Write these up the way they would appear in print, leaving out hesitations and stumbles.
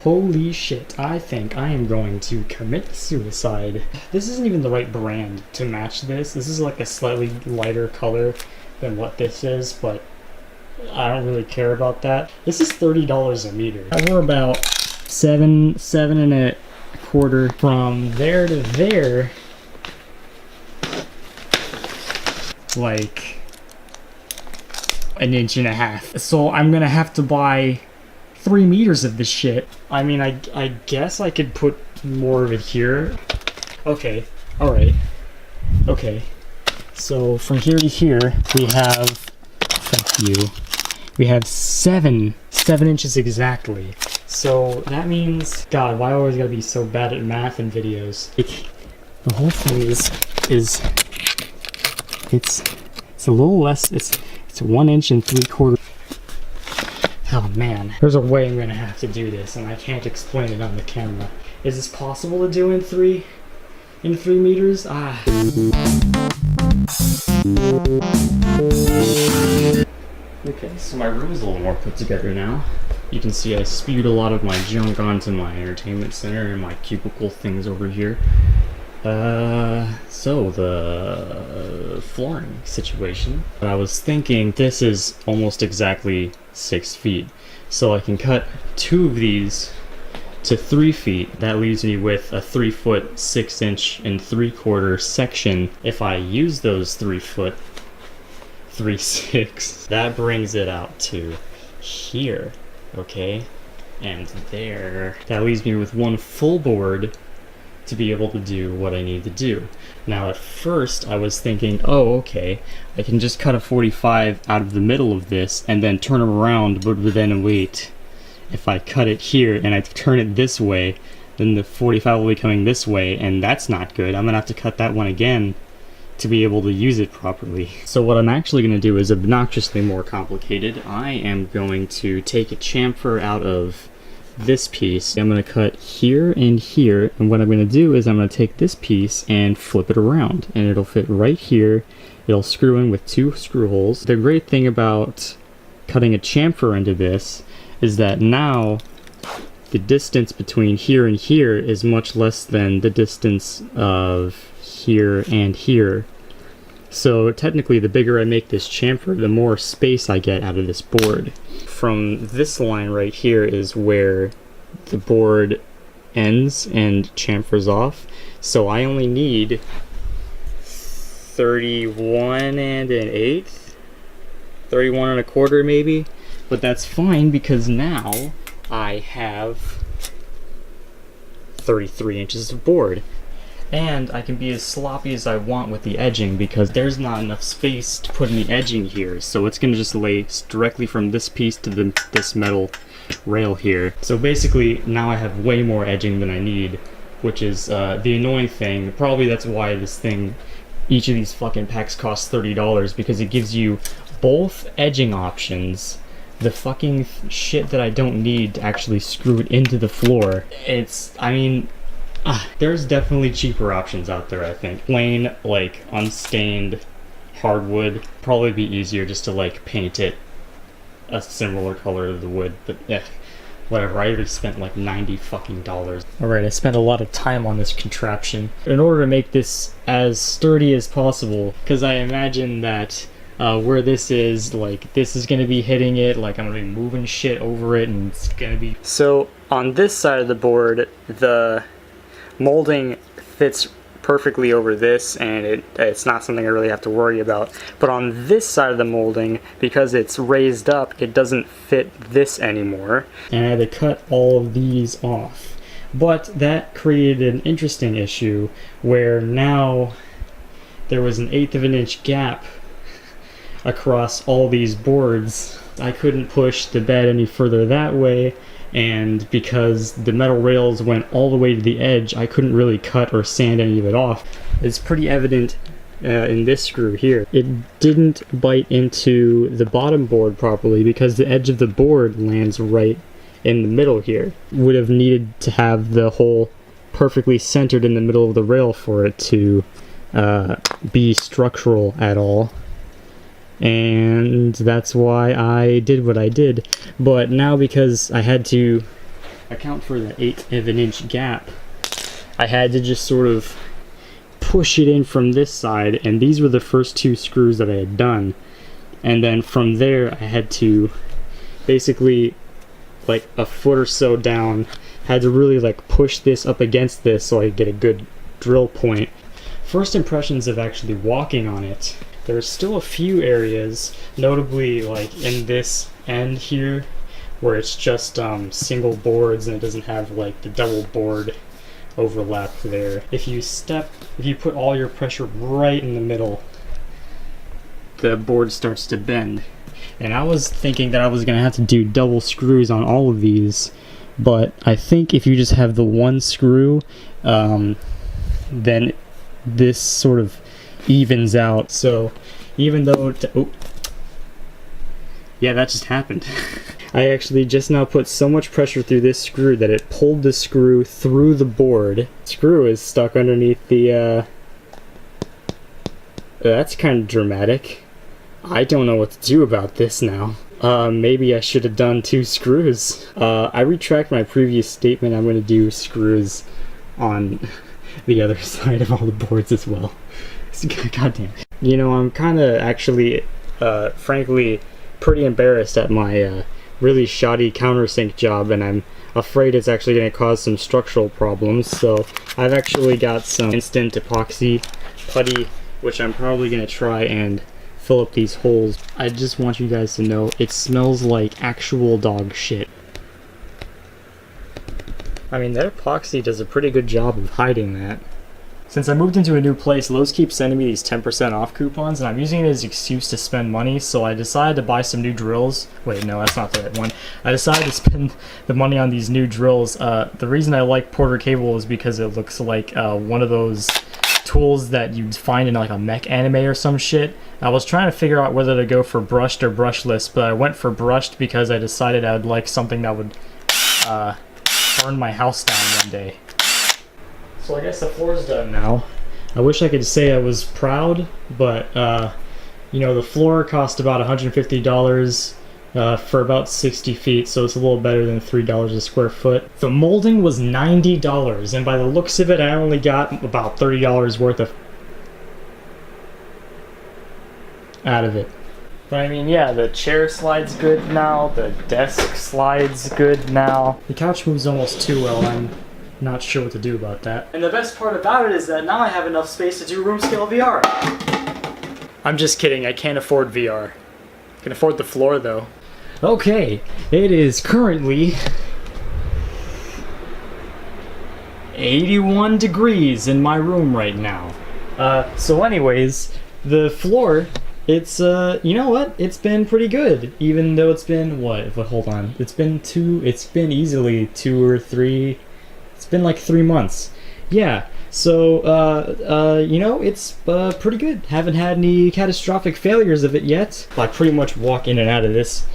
Holy shit, I think I am going to commit suicide. This isn't even the right brand to match this. This is like a slightly lighter color than what this is, but I don't really care about that. This is $30 a meter. We're about seven and a quarter from there to there. Like an inch and a half. So I'm gonna have to buy 3 meters of this shit. I mean, I guess I could put more of it here. Okay, alright. Okay. So from here to here, we have, thank you, we have 7 inches exactly. So that means, God, why always gotta be so bad at math and videos? The whole thing is it's a little less, it's 1 inch and 3/4. Oh man, there's a way I'm gonna have to do this, and I can't explain it on the camera. Is this possible to do in 3 meters? Okay, so my room is a little more put together now. You can see I spewed a lot of my junk onto my entertainment center and my cubicle things over here. So the flooring situation. I was thinking this is almost exactly 6 feet. So I can cut 2 of these to 3 feet. That leaves me with a 3 foot, 6 inch and 3/4 section. If I use those 3 foot, 3/6, that brings it out to here, okay? And there. That leaves me with 1 full board to be able to do what I need to do. Now at first I was thinking, oh okay, I can just cut a 45 out of the middle of this and then turn it around, but then wait, if I cut it here and I turn it this way, then the 45 will be coming this way, and that's not good. I'm gonna have to cut that one again to be able to use it properly. So what I'm actually going to do is obnoxiously more complicated. I am going to take a chamfer out of this piece. I'm going to cut here and here, and what I'm going to do is I'm going to take this piece and flip it around, and it'll fit right here. It'll screw in with 2 screw holes. The great thing about cutting a chamfer into this is that now the distance between here and here is much less than the distance of here and here. So technically the bigger I make this chamfer, the more space I get out of this board. From this line right here is where the board ends and chamfers off. So I only need 31 and an eighth, 31 and a quarter maybe, but that's fine because now I have 33 inches of board. And I can be as sloppy as I want with the edging because there's not enough space to put any edging here. So it's gonna just lay directly from this piece to this metal rail here. So basically now I have way more edging than I need, which is the annoying thing. Probably that's why this thing, each of these fucking packs costs $30, because it gives you both edging options, the fucking shit that I don't need to actually screw it into the floor. There's definitely cheaper options out there, I think. Plain, like, unstained hardwood. Probably be easier just to, like, paint it a similar color to the wood, but whatever. I already spent like $90 fucking. Alright, I spent a lot of time on this contraption in order to make this as sturdy as possible, because I imagine that where this is, like, this is gonna be hitting it, like I'm gonna be moving shit over it, and it's gonna be... So, on this side of the board, the molding fits perfectly over this, and it's not something I really have to worry about. But on this side of the molding, because it's raised up, it doesn't fit this anymore. And I had to cut all of these off. But that created an interesting issue where now there was an 1/8 of an inch gap across all these boards. I couldn't push the bed any further that way, and because the metal rails went all the way to the edge, I couldn't really cut or sand any of it off. It's pretty evident in this screw here. It didn't bite into the bottom board properly because the edge of the board lands right in the middle here. Would have needed to have the hole perfectly centered in the middle of the rail for it to be structural at all. And that's why I did what I did. But now, because I had to account for the 1/8 of an inch gap, I had to just sort of push it in from this side, and these were the first 2 screws that I had done. And then from there I had to basically, like a foot or so down, had to really like push this up against this so I could get a good drill point. First impressions of actually walking on it, there's still a few areas, notably like in this end here, where it's just single boards and it doesn't have like the double board overlap there. If you put all your pressure right in the middle, the board starts to bend. And I was thinking that I was gonna have to do double screws on all of these, but I think if you just have the one screw, then this sort of evens out. So even though yeah, that just happened. I actually just now put so much pressure through this screw that it pulled the screw through the board. Screw is stuck underneath the that's kind of dramatic. I don't know what to do about this now. Maybe I should have done 2 screws. I retract my previous statement. I'm going to do screws on the other side of all the boards as well. Goddamn. You know, I'm kind of actually, frankly, pretty embarrassed at my really shoddy countersink job, and I'm afraid it's actually going to cause some structural problems. So I've actually got some instant epoxy putty, which I'm probably going to try and fill up these holes. I just want you guys to know it smells like actual dog shit. I mean, that epoxy does a pretty good job of hiding that. Since I moved into a new place, Lowe's keeps sending me these 10% off coupons, and I'm using it as an excuse to spend money, so I decided to buy some new drills. Wait, no, that's not the right one. I decided to spend the money on these new drills. The reason I like Porter Cable is because it looks like one of those tools that you'd find in like a mech anime or some shit. I was trying to figure out whether to go for brushed or brushless, but I went for brushed because I decided I would like something that would burn my house down one day. So I guess the floor's done now. I wish I could say I was proud, but you know, the floor cost about $150 for about 60 feet, so it's a little better than $3 a square foot. The molding was $90, and by the looks of it, I only got about $30 worth of out of it. But I mean, yeah, the chair slides good now, the desk slides good now. The couch moves almost too well. I'm not sure what to do about that. And the best part about it is that now I have enough space to do room scale VR. I'm just kidding, I can't afford VR. I can afford the floor though. Okay, it is currently 81 degrees in my room right now. So anyways, the floor, it's, you know what? It's been pretty good, even though it's been, hold on. It's been easily 2 or 3, it's been like 3 months. Yeah, so, you know, it's pretty good. Haven't had any catastrophic failures of it yet. I pretty much walk in and out of this.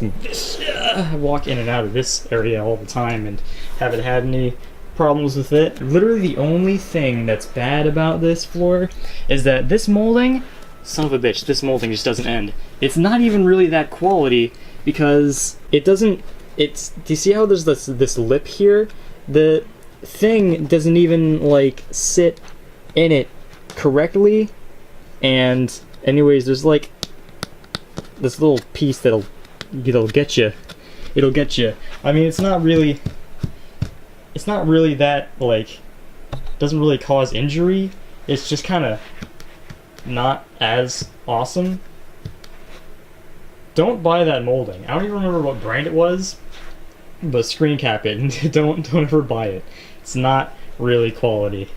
I walk in and out of this area all the time and haven't had any problems with it. Literally the only thing that's bad about this floor is that this molding, son of a bitch, this molding just doesn't end. It's not even really that quality because it doesn't, do you see how there's this lip here? The thing doesn't even like sit in it correctly, and anyways, there's like this little piece that'll get you. It'll get you. I mean, it's not really that, like, doesn't really cause injury. It's just kind of not as awesome. Don't buy that molding. I don't even remember what brand it was, but screen cap it and don't ever buy it. It's not really quality.